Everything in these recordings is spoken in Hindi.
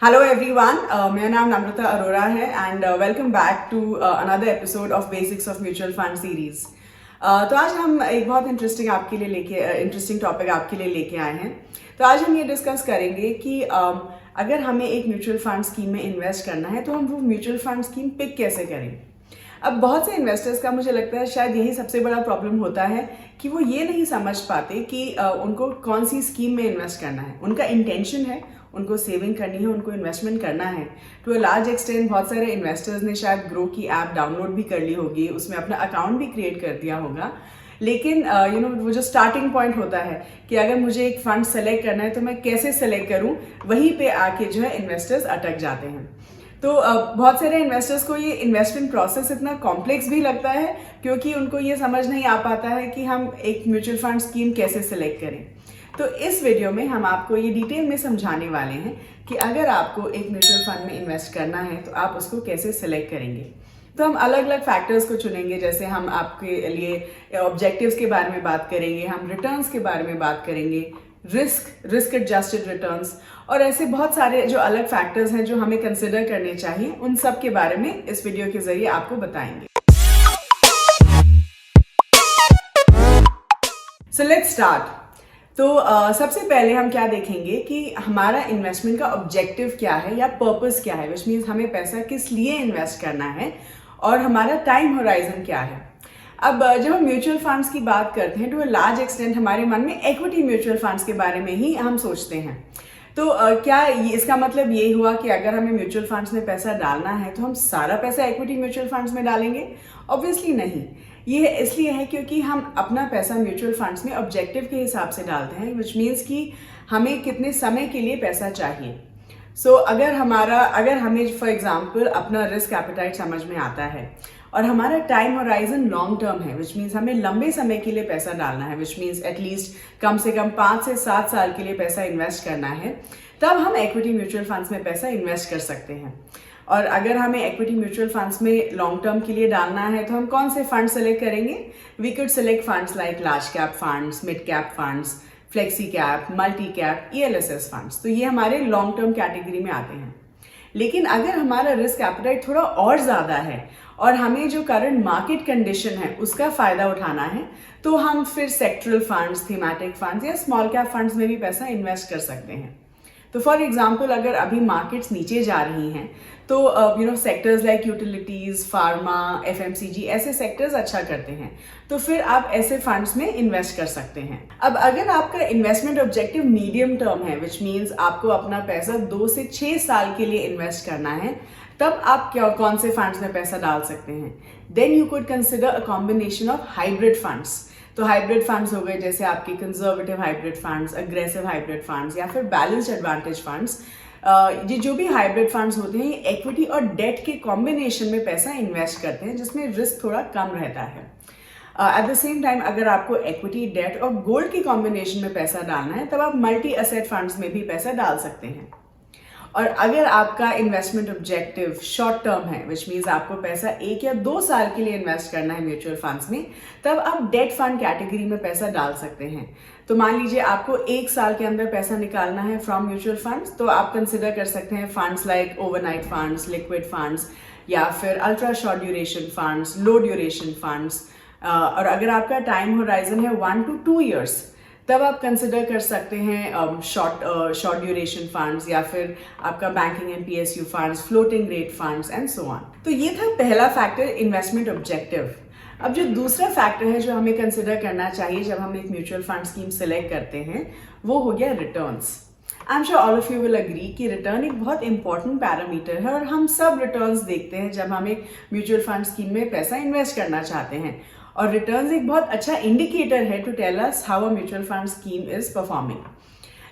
हेलो एवरीवन, मेरा नाम नम्रता अरोरा है and welcome back to another episode of basics of mutual fund series. तो आज हम एक बहुत इंटरेस्टिंग टॉपिक आपके लिए लेके आए हैं। तो आज हम ये डिस्कस करेंगे कि अगर हमें एक म्यूचुअल फंड स्कीम में इन्वेस्ट करना है तो हम वो म्यूचुअल फंड स्कीम पिक कैसे करें। अब बहुत से इन्वेस्टर्स का मुझे लगता है शायद यही सबसे बड़ा प्रॉब्लम होता है कि वो ये नहीं समझ पाते कि उनको कौन सी स्कीम में इन्वेस्ट करना है। उनका इंटेंशन है, उनको सेविंग करनी है, उनको इन्वेस्टमेंट करना है। टू अ लार्ज एक्सटेंट बहुत सारे इन्वेस्टर्स ने शायद ग्रो की ऐप डाउनलोड भी कर ली होगी, उसमें अपना अकाउंट भी क्रिएट कर दिया होगा। लेकिन वो जो स्टार्टिंग पॉइंट होता है कि अगर मुझे एक फंड सेलेक्ट करना है तो मैं कैसे सेलेक्ट करूं, वहीं पे आके जो है इन्वेस्टर्स अटक जाते हैं। तो बहुत सारे इन्वेस्टर्स को ये इन्वेस्टमेंट प्रोसेस इतना कॉम्प्लेक्स भी लगता है क्योंकि उनको ये समझ नहीं आ पाता है कि हम एक म्यूचुअल फंड स्कीम कैसे सिलेक्ट करें। तो इस वीडियो में हम आपको ये डिटेल में समझाने वाले हैं कि अगर आपको एक म्यूचुअल फंड में इन्वेस्ट करना है तो आप उसको कैसे सिलेक्ट करेंगे। तो हम अलग अलग फैक्टर्स को चुनेंगे, जैसे हम आपके लिए ऑब्जेक्टिव्स के बारे में बात करेंगे, हम रिटर्न्स के बारे में बात करेंगे, रिस्क एडजस्टेड रिटर्न्स और ऐसे बहुत सारे जो अलग फैक्टर्स हैं जो हमें कंसिडर करने चाहिए, उन सब के बारे में इस वीडियो के जरिए आपको बताएंगे। So let's start. तो सबसे पहले हम क्या देखेंगे कि हमारा इन्वेस्टमेंट का ऑब्जेक्टिव क्या है या पर्पस क्या है, विच मीन्स हमें पैसा किस लिए इन्वेस्ट करना है और हमारा टाइम होराइजन क्या है। अब जब हम म्यूचुअल फंड्स की बात करते हैं तो लार्ज एक्सटेंट हमारे मन में इक्विटी म्यूचुअल फंड्स के बारे में ही हम सोचते हैं। तो क्या इसका मतलब ये हुआ कि अगर हमें म्यूचुअल फंड्स में पैसा डालना है तो हम सारा पैसा इक्विटी म्यूचुअल फंड्स में डालेंगे? ऑब्वियसली नहीं। ये इसलिए है क्योंकि हम अपना पैसा म्यूचुअल फंड्स में ऑब्जेक्टिव के हिसाब से डालते हैं, विच मीन्स कि हमें कितने समय के लिए पैसा चाहिए। अगर हमें फॉर एग्जांपल अपना रिस्क एपेटाइट समझ में आता है और हमारा टाइम होराइजन लॉन्ग टर्म है, विच मीन्स हमें लंबे समय के लिए पैसा डालना है, विच मीन्स एटलीस्ट कम से कम 5 से 7 साल के लिए पैसा इन्वेस्ट करना है, तब हम इक्विटी म्यूचुअल फंड्स में पैसा इन्वेस्ट कर सकते हैं। और अगर हमें इक्विटी म्यूचुअल फंड्स में लॉन्ग टर्म के लिए डालना है तो हम कौन से फंड सेलेक्ट करेंगे? We could select funds like large cap funds, mid cap funds, flexi cap, multi cap, ELSS funds. तो ये हमारे लॉन्ग टर्म कैटेगरी में आते हैं। लेकिन अगर हमारा रिस्क एपेटाइट थोड़ा और ज़्यादा है और हमें जो करंट मार्केट कंडीशन है उसका फ़ायदा उठाना है, तो हम फिर सेक्टरल फंड्स, थीमेटिक फंड्स या स्मॉल कैप फंड्स में भी पैसा इन्वेस्ट कर सकते हैं। तो फॉर एग्जांपल अगर अभी मार्केट्स नीचे जा रही हैं तो sectors like utilities, pharma, FMCG ऐसे सेक्टर्स अच्छा करते हैं, तो फिर आप ऐसे फंड्स में इन्वेस्ट कर सकते हैं। अब अगर आपका इन्वेस्टमेंट ऑब्जेक्टिव मीडियम टर्म है, विच मीन्स आपको अपना पैसा 2 से 6 साल के लिए इन्वेस्ट करना है, तब आप कौन से फंड्स में पैसा डाल सकते हैं? Then you could consider a combination of hybrid funds. तो हाइब्रिड फंड्स हो गए जैसे आपके conservative hybrid funds, aggressive hybrid funds या फिर बैलेंस्ड एडवांटेज फंड्स। ये जो भी हाइब्रिड फंड्स होते हैं, ये इक्विटी और डेट के कॉम्बिनेशन में पैसा इन्वेस्ट करते हैं, जिसमें रिस्क थोड़ा कम रहता है। एट द सेम टाइम अगर आपको इक्विटी, डेट और गोल्ड के कॉम्बिनेशन में पैसा डालना है, तब आप मल्टी एसेट फंड्स में भी पैसा डाल सकते हैं। और अगर आपका इन्वेस्टमेंट ऑब्जेक्टिव शॉर्ट टर्म है, विच मीन्स आपको पैसा 1 या 2 साल के लिए इन्वेस्ट करना है म्यूचुअल फंड्स में, तब आप डेट फंड कैटेगरी में पैसा डाल सकते हैं। तो मान लीजिए आपको 1 साल के अंदर पैसा निकालना है फ्रॉम म्यूचुअल फंड्स, तो आप कंसिडर कर सकते हैं funds like overnight funds, liquid funds या फिर अल्ट्रा शॉर्ट ड्यूरेशन फंड्स, लो ड्यूरेशन फंड्स। और अगर आपका टाइम होराइजन है 1 to 2 years, तब आप कंसिडर कर सकते हैं शॉर्ट ड्यूरेशन फंड्स या फिर आपका banking and PSU funds, floating rate funds and so on. तो ये था पहला फैक्टर, इन्वेस्टमेंट ऑब्जेक्टिव। अब जो दूसरा फैक्टर है जो हमें कंसिडर करना चाहिए जब हम एक म्यूचुअल फंड स्कीम सेलेक्ट करते हैं, वो हो गया returns. I am sure all of you will agree कि रिटर्न एक बहुत इंपॉर्टेंट पैरामीटर है और हम सब रिटर्न्स देखते हैं जब हम एक म्यूचुअल फंड स्कीम में पैसा इन्वेस्ट करना चाहते हैं। और रिटर्न्स एक बहुत अच्छा इंडिकेटर है to tell us how a mutual fund scheme is performing.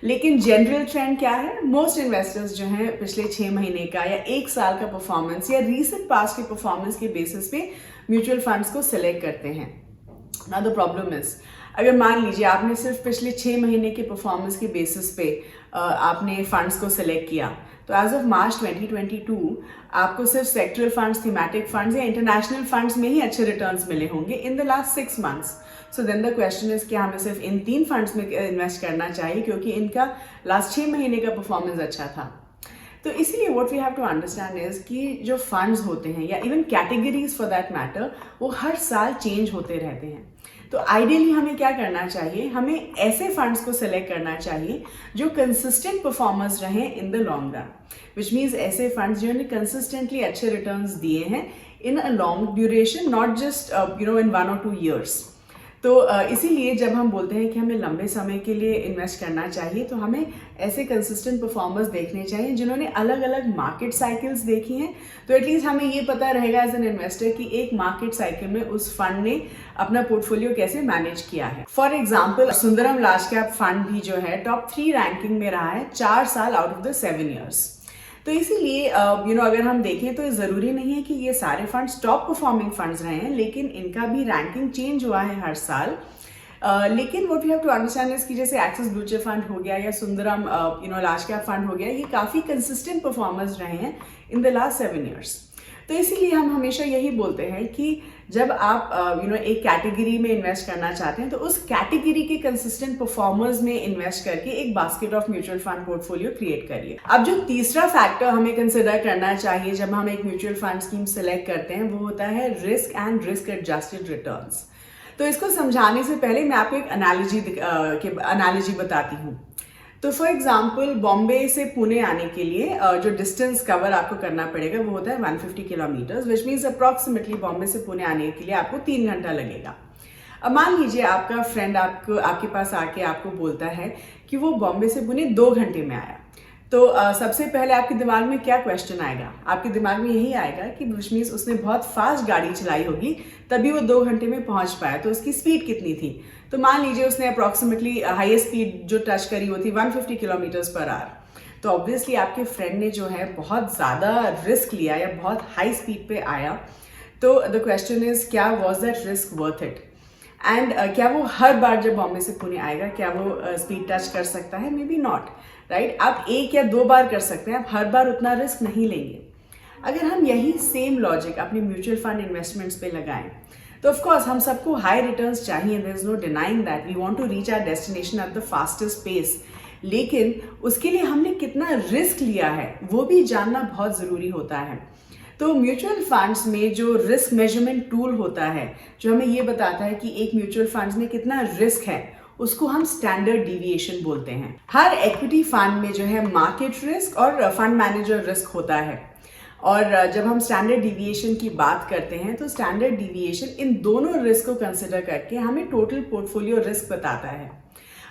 लेकिन जनरल ट्रेंड क्या है? मोस्ट इन्वेस्टर्स जो हैं पिछले 6 महीने का या 1 साल का परफॉर्मेंस या रीसेंट पास्ट के परफॉर्मेंस के बेसिस पे म्यूचुअल फंड्स को सिलेक्ट करते हैं। नाउ द प्रॉब्लम इज, अगर मान लीजिए आपने सिर्फ पिछले 6 महीने के परफॉर्मेंस के बेसिस पे आपने फंड्स को सिलेक्ट किया, तो एज ऑफ मार्च 2022 आपको सिर्फ सेक्टरल फंड्स, थीमेटिक फंड्स या इंटरनेशनल फंड्स में ही अच्छे रिटर्न्स मिले होंगे in the last 6 months। So then the question is कि हमें सिर्फ इन 3 फंड्स में इन्वेस्ट करना चाहिए क्योंकि इनका लास्ट 6 महीने का परफॉर्मेंस अच्छा था। तो इसीलिए what we have to understand is कि जो फंड्स होते हैं या even categories for that matter वो हर साल चेंज होते रहते हैं। तो आइडियली हमें क्या करना चाहिए, हमें ऐसे फंड्स को सिलेक्ट करना चाहिए जो कंसिस्टेंट परफॉर्मर्स रहें in the long run, which means ऐसे फंड्स जिन्होंने कंसिस्टेंटली अच्छे रिटर्न्स दिए हैं in a long duration, not just in 1 or 2 years। तो इसीलिए जब हम बोलते हैं कि हमें लंबे समय के लिए इन्वेस्ट करना चाहिए तो हमें ऐसे कंसिस्टेंट परफॉर्मर्स देखने चाहिए जिन्होंने अलग अलग मार्केट साइकिल्स देखी हैं। तो एटलीस्ट हमें ये पता रहेगा एज एन इन्वेस्टर कि एक मार्केट साइकिल में उस फंड ने अपना पोर्टफोलियो कैसे मैनेज किया है। For example Sundaram large cap fund भी जो है टॉप 3 रैंकिंग में रहा है 4 साल आउट ऑफ द 7 years। तो इसीलिए अगर हम देखें तो ज़रूरी नहीं है कि ये सारे फंड्स टॉप परफॉर्मिंग फंड्स रहे हैं, लेकिन इनका भी रैंकिंग चेंज हुआ है हर साल। लेकिन what we have to understand is कि जैसे एक्सिस ब्लू चिप फंड हो गया या सुंदरम लार्ज कैप फंड हो गया, ये काफ़ी कंसिस्टेंट परफॉर्मर्स रहे हैं इन द लास्ट 7 years। तो इसीलिए हम हमेशा यही बोलते हैं कि जब आप एक कैटेगरी में इन्वेस्ट करना चाहते हैं तो उस कैटेगरी के कंसिस्टेंट परफॉर्मर्स में इन्वेस्ट करके एक basket of mutual fund portfolio create करिए। अब जो तीसरा फैक्टर हमें कंसिडर करना चाहिए जब हम एक म्यूचुअल फंड स्कीम सेलेक्ट करते हैं वो होता है risk and risk adjusted returns. तो इसको समझाने से पहले मैं आपको एक एनालॉजी बताती हूँ। तो फॉर एग्जाम्पल बॉम्बे से पुणे आने के लिए जो डिस्टेंस कवर आपको करना पड़ेगा वो होता है 150 kilometres, which means approximately Bombay से पुणे आने के लिए आपको 3 घंटा लगेगा। अब मान लीजिए आपका फ्रेंड आपके पास आके आपको बोलता है कि वो बॉम्बे से पुणे 2 घंटे में आया। तो सबसे पहले आपके दिमाग में क्या क्वेश्चन आएगा? आपके दिमाग में यही आएगा कि विच मीन्स उसने बहुत फास्ट गाड़ी चलाई होगी तभी वो 2 घंटे में पहुंच पाया। तो उसकी स्पीड कितनी थी? तो मान लीजिए उसने अप्रॉक्सीमेटली हाईएस्ट स्पीड जो टच करी वो थी 150 किलोमीटर्स पर आवर। तो ऑब्वियसली आपके फ्रेंड ने जो है बहुत ज़्यादा रिस्क लिया या बहुत हाई स्पीड पे आया। तो द क्वेश्चन इज क्या was that risk worth it? And क्या वो हर बार जब बॉम्बे से पुणे आएगा क्या वो स्पीड टच कर सकता है? May be not, right. आप 1 या 2 बार कर सकते हैं, आप हर बार उतना रिस्क नहीं लेंगे। अगर हम यही सेम लॉजिक अपने म्यूचुअल फंड इन्वेस्टमेंट्स पे लगाएं तो ऑफ कोर्स हम सबको हाई रिटर्न्स चाहिए, there is no denying that we want to reach our destination at the fastest pace. लेकिन उसके लिए हमने कितना रिस्क लिया है वो भी जानना बहुत ज़रूरी होता है। तो म्यूचुअल फंड्स में जो रिस्क मेजरमेंट टूल होता है जो हमें ये बताता है कि एक म्यूचुअल फंड्स में कितना रिस्क है उसको हम स्टैंडर्ड डिविएशन बोलते हैं। हर इक्विटी फंड में जो है मार्केट रिस्क और फंड मैनेजर रिस्क होता है। और जब हम स्टैंडर्ड डिविएशन की बात करते हैं तो स्टैंडर्ड डिविएशन इन दोनों रिस्क को कंसिडर करके हमें टोटल पोर्टफोलियो रिस्क बताता है।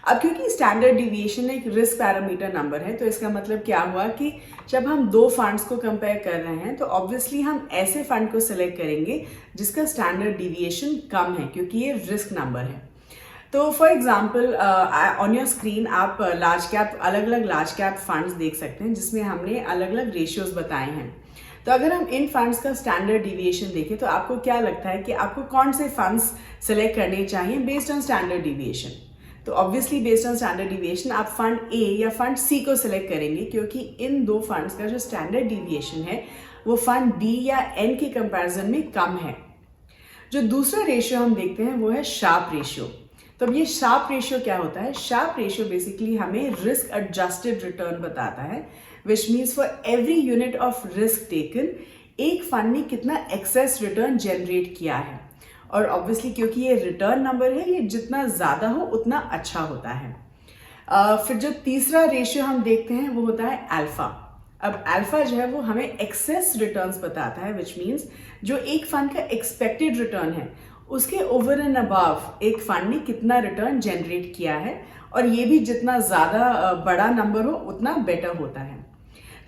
अब क्योंकि स्टैंडर्ड डिविएशन एक रिस्क पैरामीटर नंबर है तो इसका मतलब क्या हुआ कि जब हम 2 फंड्स को कंपेयर कर रहे हैं तो ऑब्वियसली हम ऐसे फंड को सिलेक्ट करेंगे जिसका स्टैंडर्ड डिविएशन कम है क्योंकि ये रिस्क नंबर है। तो for example on your screen आप अलग अलग लार्ज कैप फंड्स देख सकते हैं जिसमें हमने अलग अलग रेशियोज बताए हैं। तो अगर हम इन फंड्स का स्टैंडर्ड डिविएशन देखें तो आपको क्या लगता है कि आपको कौन से फंड्स सेलेक्ट करने चाहिए बेस्ड ऑन स्टैंडर्ड डिविएशन? तो obviously based on standard deviation आप फंड ए या फंड सी को सिलेक्ट करेंगे क्योंकि इन 2 फंड्स का जो स्टैंडर्ड डिविएशन है वो फंड डी या एन के कंपैरिजन में कम है। जो दूसरा रेशियो हम देखते हैं वो है शार्प रेशियो। तो अब ये शार्प रेशियो क्या होता है? शार्प रेशियो बेसिकली हमें रिस्क एडजस्टेड रिटर्न बताता है, which means for every unit of risk taken एक फंड ने कितना एक्सेस रिटर्न जनरेट किया है। और ऑब्वियसली क्योंकि ये रिटर्न नंबर है ये जितना ज़्यादा हो उतना अच्छा होता है। फिर जो तीसरा रेशियो हम देखते हैं वो होता है अल्फा। अब अल्फा जो है वो हमें एक्सेस रिटर्न्स बताता है, विच मीन्स जो एक फंड का एक्सपेक्टेड रिटर्न है उसके ओवर एंड अबव एक फंड ने कितना रिटर्न जनरेट किया है, और ये भी जितना ज़्यादा बड़ा नंबर हो उतना बेटर होता है।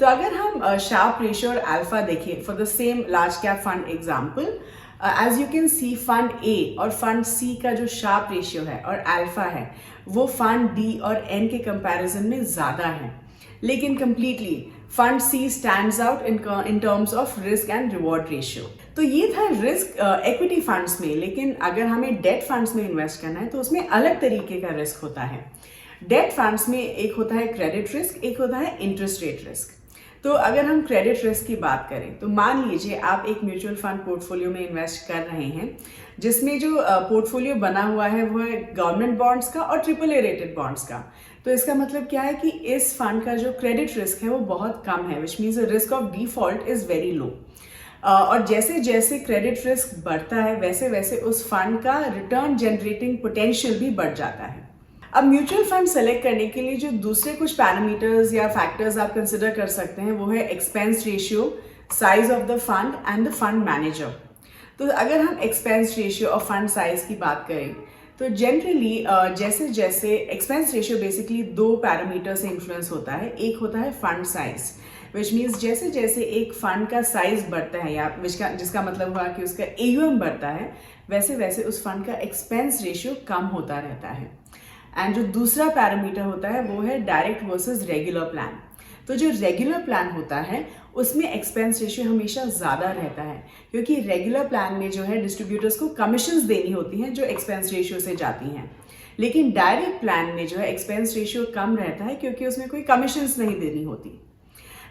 तो अगर हम शार्प रेशियो और अल्फा देखें for the same large cap fund example, as you can see fund A और फंड सी का जो शार्प रेशियो है और अल्फा है वो फंड डी और एन के कंपैरिजन में ज़्यादा है, लेकिन completely fund C stands out in terms of risk and reward ratio. तो ये था रिस्क इक्विटी फंड्स में। लेकिन अगर हमें डेट फंड्स में इन्वेस्ट करना है तो उसमें अलग तरीके का रिस्क होता है। डेट फंड्स में एक होता है क्रेडिट रिस्क, एक होता है इंटरेस्ट रेट रिस्क। तो अगर हम क्रेडिट रिस्क की बात करें तो मान लीजिए आप एक म्यूचुअल फंड पोर्टफोलियो में इन्वेस्ट कर रहे हैं जिसमें जो पोर्टफोलियो बना हुआ है वो है गवर्नमेंट बॉन्ड्स का और AAA रेटेड बॉन्ड्स का। तो इसका मतलब क्या है कि इस फंड का जो क्रेडिट रिस्क है वो बहुत कम है, which means risk of default is very low. और जैसे जैसे क्रेडिट रिस्क बढ़ता है वैसे वैसे उस फंड का रिटर्न जनरेटिंग पोटेंशियल भी बढ़ जाता है। अब म्यूचुअल फंड सेलेक्ट करने के लिए जो दूसरे कुछ पैरामीटर्स या फैक्टर्स आप कंसिडर कर सकते हैं वो है expense ratio, size of the fund and the fund manager. तो अगर हम एक्सपेंस रेशियो और फंड साइज की बात करें तो जनरली जैसे जैसे एक्सपेंस रेशियो बेसिकली दो पैरामीटर से इन्फ्लुएंस होता है। एक होता है फंड साइज, विच मीन्स जैसे जैसे एक फंड का साइज बढ़ता है या जिसका मतलब हुआ कि उसका AUM बढ़ता है वैसे वैसे उस फंड का एक्सपेंस रेशियो कम होता रहता है। एंड जो दूसरा पैरामीटर होता है वो है डायरेक्ट वर्सेस रेगुलर प्लान। तो जो रेगुलर प्लान होता है उसमें एक्सपेंस रेशियो हमेशा ज़्यादा रहता है क्योंकि रेगुलर प्लान में जो है डिस्ट्रीब्यूटर्स को कमीशंस देनी होती हैं जो एक्सपेंस रेशियो से जाती हैं, लेकिन डायरेक्ट प्लान में जो है एक्सपेंस रेशियो कम रहता है क्योंकि उसमें कोई कमीशंस नहीं देनी होती।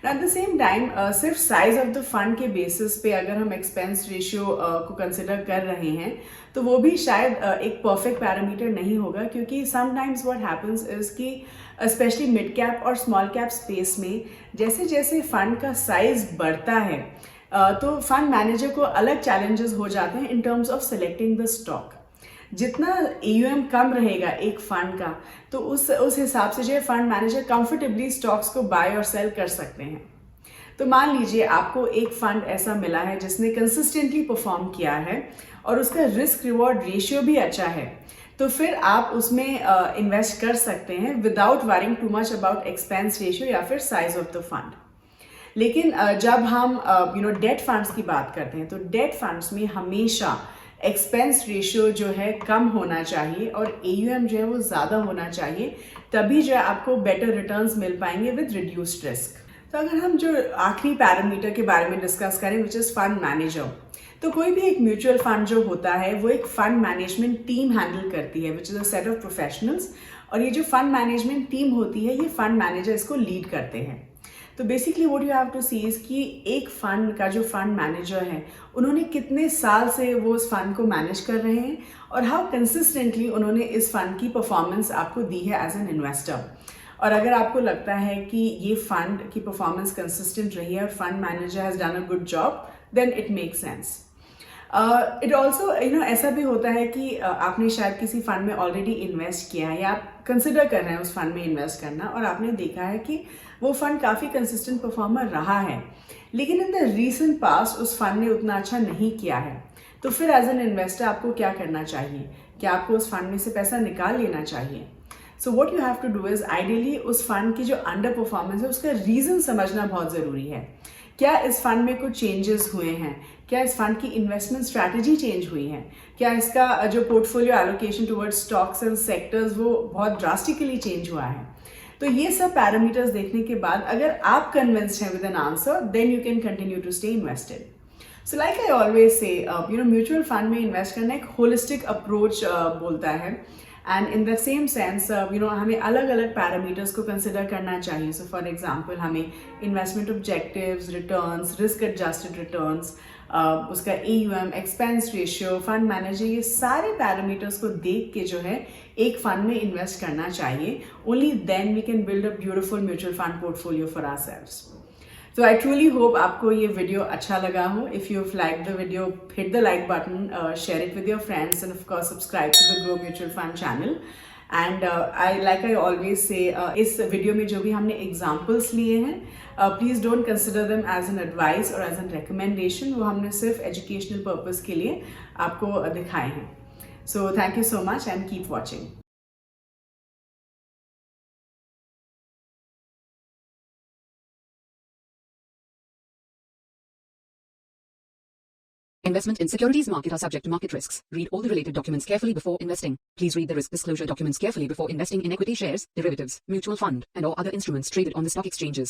एट द सेम टाइम सिर्फ साइज ऑफ द फंड के बेसिस पे अगर हम एक्सपेंस रेशियो को कंसिडर कर रहे हैं तो वो भी शायद एक परफेक्ट पैरामीटर नहीं होगा क्योंकि समटाइम्स व्हाट हैपेंस इज कि स्पेशली मिड कैप और स्मॉल कैप स्पेस में जैसे जैसे फंड का साइज बढ़ता है तो फंड मैनेजर को अलग चैलेंजेस हो जाते हैं इन terms of selecting the stock. जितना AUM कम रहेगा एक फंड का तो उस हिसाब से जो है फंड मैनेजर कंफर्टेबली स्टॉक्स को बाय और सेल कर सकते हैं। तो मान लीजिए आपको एक फंड ऐसा मिला है जिसने कंसिस्टेंटली परफॉर्म किया है और उसका रिस्क रिवॉर्ड रेशियो भी अच्छा है, तो फिर आप उसमें इन्वेस्ट कर सकते हैं without worrying too much about expense ratio या फिर साइज ऑफ द फंड। लेकिन जब हम डेट फंड्स की बात करते हैं तो डेट फंड्स में हमेशा एक्सपेंस रेशियो जो है कम होना चाहिए और AUM जो है वो ज़्यादा होना चाहिए, तभी जो है आपको बेटर रिटर्न्स मिल पाएंगे विद रिड्यूस्ड रिस्क। तो अगर हम जो आखिरी पैरामीटर के बारे में डिस्कस करें विच इज़ फंड मैनेजर, तो कोई भी एक म्यूचुअल फंड जो होता है वो एक फंड मैनेजमेंट टीम हैंडल करती है which is a set of professionals, और ये जो फंड मैनेजमेंट टीम होती है ये फंड मैनेजर इसको लीड करते हैं। तो basically what you have to see is कि एक फंड का जो फंड मैनेजर है उन्होंने कितने साल से वो उस फंड को मैनेज कर रहे हैं और हाउ कंसिस्टेंटली उन्होंने इस फंड की परफॉर्मेंस आपको दी है एज एन इन्वेस्टर। और अगर आपको लगता है कि ये फंड की परफॉर्मेंस कंसिस्टेंट रही है और fund manager has done a good job, then it make sense. It also ऐसा भी होता है कि आपने शायद किसी फंड में ऑलरेडी इन्वेस्ट किया है या आप कंसिडर कर रहे हैं उस फंड में इन्वेस्ट करना और आपने देखा है कि वो फंड काफ़ी कंसिस्टेंट परफॉर्मर रहा है, लेकिन इन द रीसेंट पास्ट उस फंड ने उतना अच्छा नहीं किया है। तो फिर एज एन इन्वेस्टर आपको क्या करना चाहिए? क्या आपको उस फंड में से पैसा निकाल लेना चाहिए? So what you have to do is ideally उस फंड की जो अंडर परफॉर्मेंस है उसका रीज़न समझना बहुत ज़रूरी है। क्या इस फंड में कुछ चेंजेस हुए हैं? क्या इस फंड की इन्वेस्टमेंट स्ट्रैटेजी चेंज हुई है? क्या इसका जो portfolio allocation towards stocks and sectors वो बहुत ड्रास्टिकली चेंज हुआ है? तो ये सब पैरामीटर्स देखने के बाद अगर आप कन्विंस्ड हैं with an answer, then you can continue to stay invested. So like I always say mutual fund में इन्वेस्ट करना एक होलिस्टिक अप्रोच बोलता है, and in the same sense हमें अलग अलग पैरामीटर्स को कंसिडर करना चाहिए। सो फॉर एग्जांपल हमें investment objectives, returns, risk adjusted returns, उसका AUM, expense ratio, fund manager, ये सारे पैरामीटर्स को देख के जो है एक फंड में इन्वेस्ट करना चाहिए। Only then we can build a beautiful mutual fund portfolio for ourselves. तो आई ट्रूली होप आपको ये वीडियो अच्छा लगा हो। If you like the video, hit the like button, share it with your friends, and of course subscribe to the Groww mutual fund channel. And I always say इस वीडियो में जो भी हमने एग्जाम्पल्स लिए हैं, please don't consider them as an advice और एज एन रिकमेंडेशन। वो हमने सिर्फ एजुकेशनल पर्पज़ के लिए आपको दिखाए हैं। So thank you so much and keep watching. Investment in securities market are subject to market risks. Read all the related documents carefully before investing. Please read the risk disclosure documents carefully before investing in equity shares, derivatives, mutual fund, and or other instruments traded on the stock exchanges.